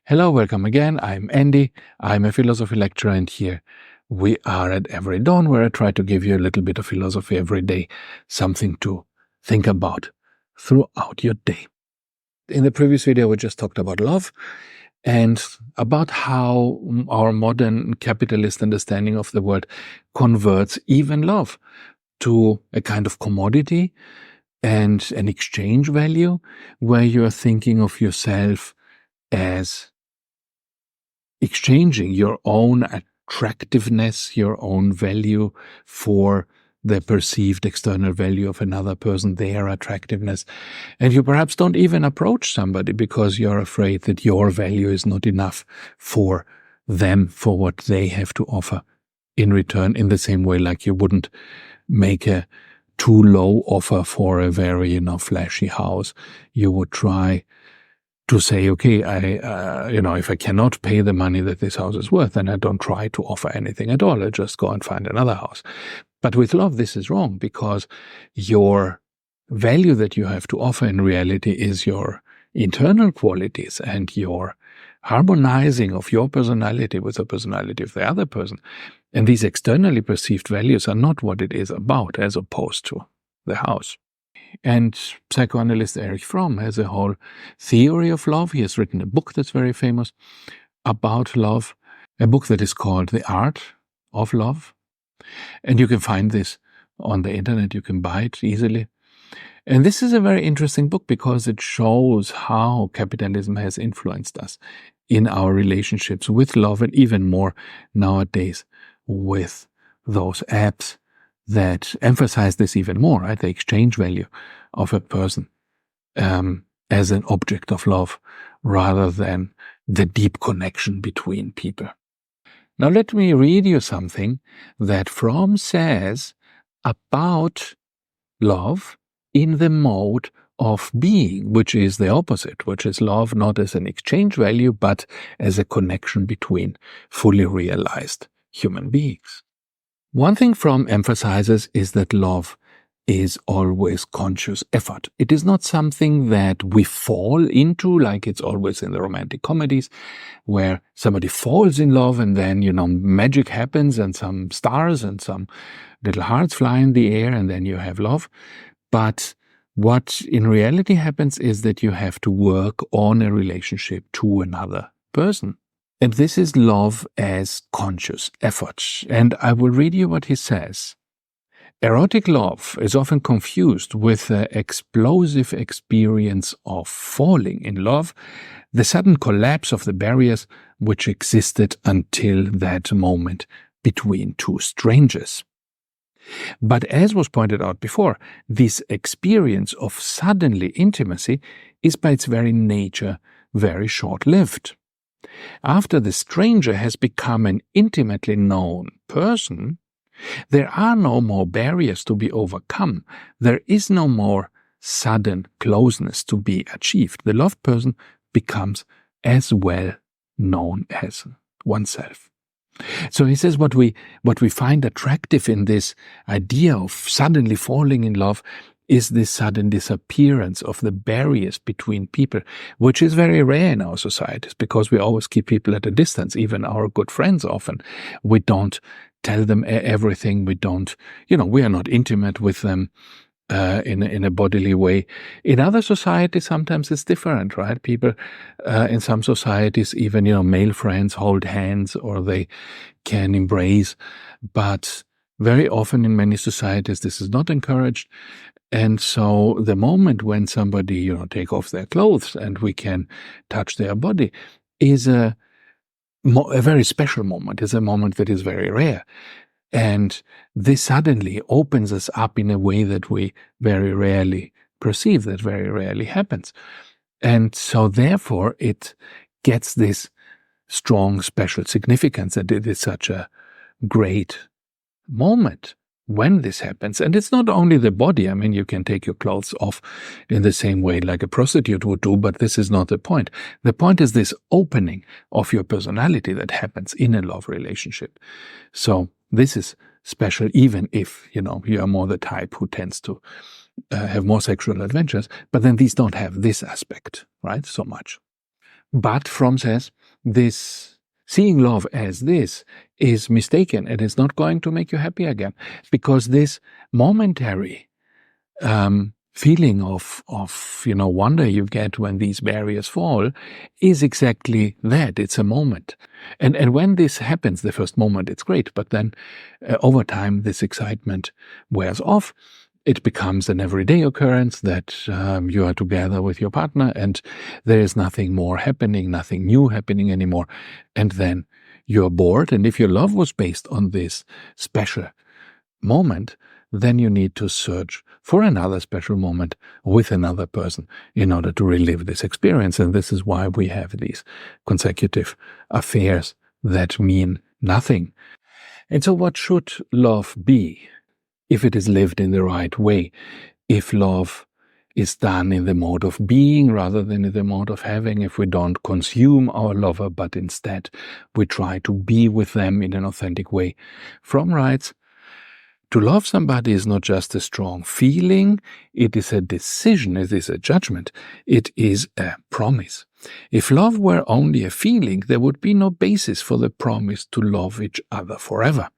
Hello, welcome again. I'm Andy. I'm a philosophy lecturer, and here we are at Every Dawn, where I try to give you a little bit of philosophy every day, something to think about throughout your day. In the previous video, we just talked about love and about how our modern capitalist understanding of the world converts even love to a kind of commodity and an exchange value, where you're thinking of yourself as exchanging your own attractiveness, your own value for the perceived external value of another person, their attractiveness. And you perhaps don't even approach somebody because you're afraid that your value is not enough for them, for what they have to offer in return, in the same way like you wouldn't make a too low offer for a very, flashy house. You would try to say, okay, if I cannot pay the money that this house is worth, then I don't try to offer anything at all. I just go and find another house. But with love, this is wrong, because your value that you have to offer in reality is your internal qualities and your harmonizing of your personality with the personality of the other person. And these externally perceived values are not what it is about, as opposed to the house. And psychoanalyst Erich Fromm has a whole theory of love. He has written a book that's very famous about love, a book that is called The Art of Love. And you can find this on the internet. You can buy it easily. And this is a very interesting book because it shows how capitalism has influenced us in our relationships with love, and even more nowadays with those apps that emphasize this even more, right? The exchange value of a person as an object of love, rather than the deep connection between people. Now let me read you something that Fromm says about love in the mode of being, which is the opposite, which is love not as an exchange value, but as a connection between fully realized human beings. One thing Fromm emphasizes is that love is always conscious effort. It is not something that we fall into, like it's always in the romantic comedies, where somebody falls in love and then, magic happens and some stars and some little hearts fly in the air and then you have love. But what in reality happens is that you have to work on a relationship to another person. And this is love as conscious effort. And I will read you what he says. Erotic love is often confused with the explosive experience of falling in love, the sudden collapse of the barriers which existed until that moment between two strangers. But as was pointed out before, this experience of suddenly intimacy is by its very nature very short-lived. After the stranger has become an intimately known person, there are no more barriers to be overcome. There is no more sudden closeness to be achieved. The loved person becomes as well known as oneself. So he says what we find attractive in this idea of suddenly falling in love is this sudden disappearance of the barriers between people, which is very rare in our societies because we always keep people at a distance, even our good friends often. We don't tell them everything. We don't, we are not intimate with them in a bodily way. In other societies, sometimes it's different, right? People in some societies, even, male friends hold hands or they can embrace, but very often in many societies, this is not encouraged. And so the moment when somebody, take off their clothes and we can touch their body is a very special moment. It's a moment that is very rare. And this suddenly opens us up in a way that we very rarely perceive, that very rarely happens. And so therefore it gets this strong special significance that it is such a great moment when this happens. And it's not only the body. I mean, you can take your clothes off in the same way like a prostitute would do, but this is not the point. The point is this opening of your personality that happens in a love relationship. So this is special, even if, you are more the type who tends to have more sexual adventures, but then these don't have this aspect, right, so much. But Fromm says this seeing love as this is mistaken, and it's not going to make you happy again, because this momentary feeling of wonder you get when these barriers fall is exactly that. It's a moment, and when this happens, the first moment it's great, but then over time this excitement wears off. It becomes an everyday occurrence that you are together with your partner and there is nothing more happening, nothing new happening anymore. And then you're bored. And if your love was based on this special moment, then you need to search for another special moment with another person in order to relive this experience. And this is why we have these consecutive affairs that mean nothing. And so what should love be? If it is lived in the right way, if love is done in the mode of being rather than in the mode of having, if we don't consume our lover, but instead we try to be with them in an authentic way. Fromm writes, to love somebody is not just a strong feeling, it is a decision, it is a judgment, it is a promise. If love were only a feeling, there would be no basis for the promise to love each other forever.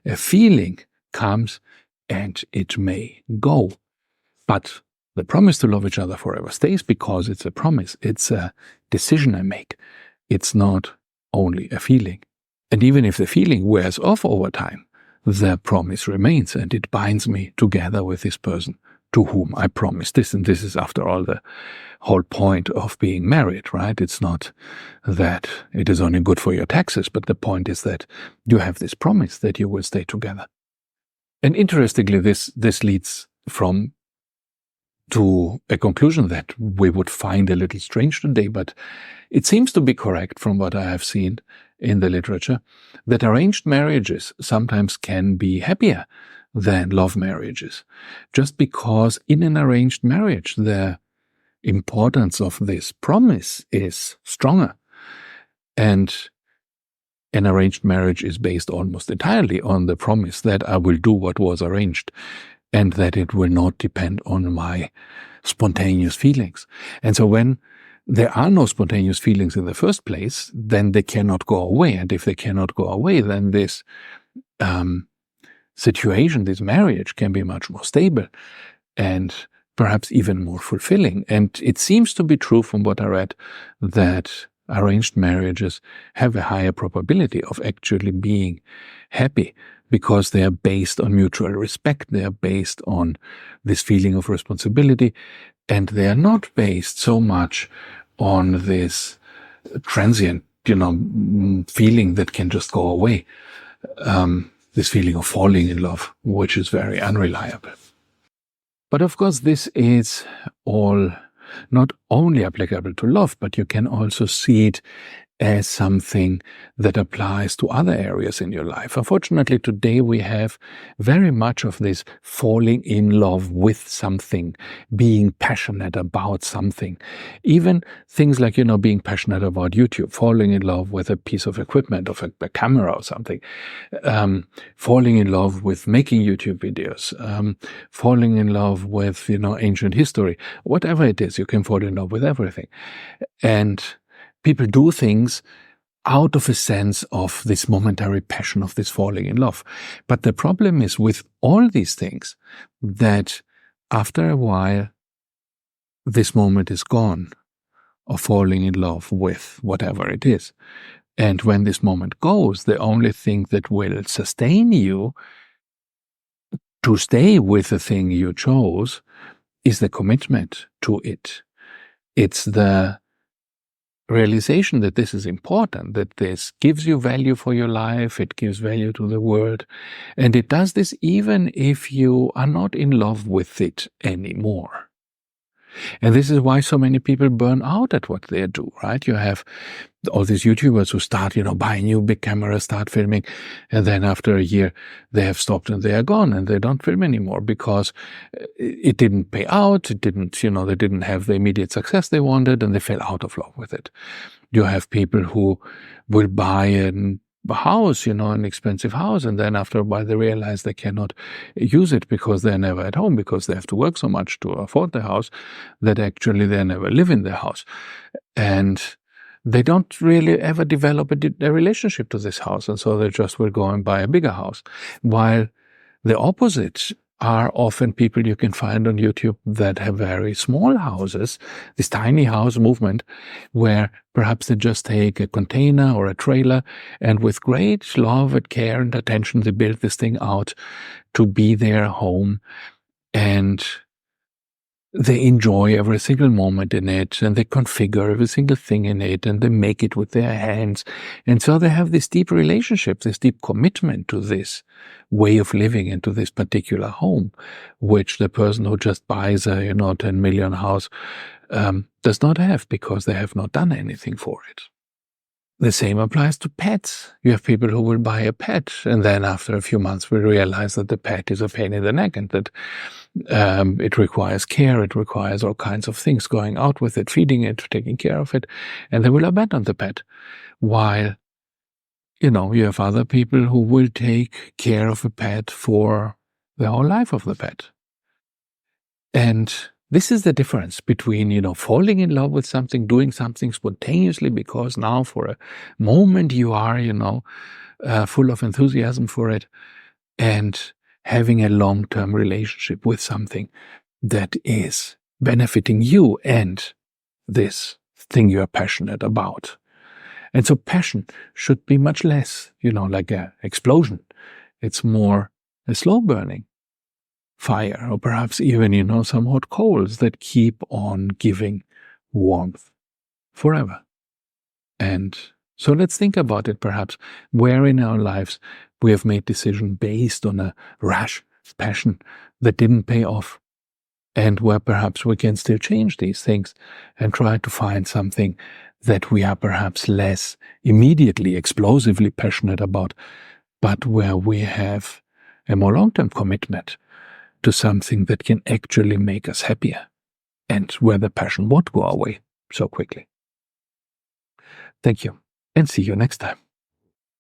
A feeling comes and it may go. But the promise to love each other forever stays because it's a promise. It's a decision I make. It's not only a feeling. And even if the feeling wears off over time, the promise remains and it binds me together with this person to whom I promised this. And this is, after all, the whole point of being married, right? It's not that it is only good for your taxes, but the point is that you have this promise that you will stay together. And interestingly, this leads Fromm to a conclusion that we would find a little strange today, but it seems to be correct from what I have seen in the literature, that arranged marriages sometimes can be happier than love marriages, just because in an arranged marriage, the importance of this promise is stronger. And an arranged marriage is based almost entirely on the promise that I will do what was arranged and that it will not depend on my spontaneous feelings. And so when there are no spontaneous feelings in the first place, then they cannot go away. And if they cannot go away, then this situation, this marriage, can be much more stable and perhaps even more fulfilling. And it seems to be true from what I read that arranged marriages have a higher probability of actually being happy because they are based on mutual respect, they are based on this feeling of responsibility, and they are not based so much on this transient, feeling that can just go away, this feeling of falling in love, which is very unreliable. But of course, this is all not only applicable to love, but you can also see it as something that applies to other areas in your life. Unfortunately, today we have very much of this falling in love with something, being passionate about something. Even things like, being passionate about YouTube, falling in love with a piece of equipment, of a camera or something, falling in love with making YouTube videos, falling in love with, ancient history, whatever it is, you can fall in love with everything. And people do things out of a sense of this momentary passion of this falling in love. But the problem is with all these things that after a while, this moment is gone of falling in love with whatever it is. And when this moment goes, the only thing that will sustain you to stay with the thing you chose is the commitment to it. It's the realization that this is important, that this gives you value for your life, it gives value to the world, and it does this even if you are not in love with it anymore. And this is why so many people burn out at what they do, right? You have all these YouTubers who start, buy a new big camera, start filming, and then after a year they have stopped and they are gone and they don't film anymore because it didn't pay out, it didn't, they didn't have the immediate success they wanted and they fell out of love with it. You have people who will buy a house, an expensive house, and then after a while they realize they cannot use it because they're never at home, because they have to work so much to afford the house that actually they never live in the house. And they don't really ever develop a relationship to this house, and so they just will go and buy a bigger house. While the opposite are often people you can find on YouTube that have very small houses, this tiny house movement, where perhaps they just take a container or a trailer, and with great love and care and attention, they build this thing out to be their home, and they enjoy every single moment in it, and they configure every single thing in it, and they make it with their hands. And so they have this deep relationship, this deep commitment to this way of living and to this particular home, which the person who just buys a 10 million house does not have, because they have not done anything for it. The same applies to pets. You have people who will buy a pet, and then after a few months will realize that the pet is a pain in the neck, and that it requires care, it requires all kinds of things, going out with it, feeding it, taking care of it, and they will abandon the pet. While, you have other people who will take care of a pet for the whole life of the pet. And this is the difference between, falling in love with something, doing something spontaneously because now for a moment you are, full of enthusiasm for it, and having a long-term relationship with something that is benefiting you and this thing you're passionate about. And so passion should be much less, like an explosion. It's more a slow burning fire, or perhaps even, some hot coals that keep on giving warmth forever. And so let's think about it, perhaps, where in our lives we have made decisions based on a rash passion that didn't pay off, and where perhaps we can still change these things and try to find something that we are perhaps less immediately, explosively passionate about, but where we have a more long-term commitment to something that can actually make us happier, and where the passion won't go away so quickly. Thank you, and see you next time.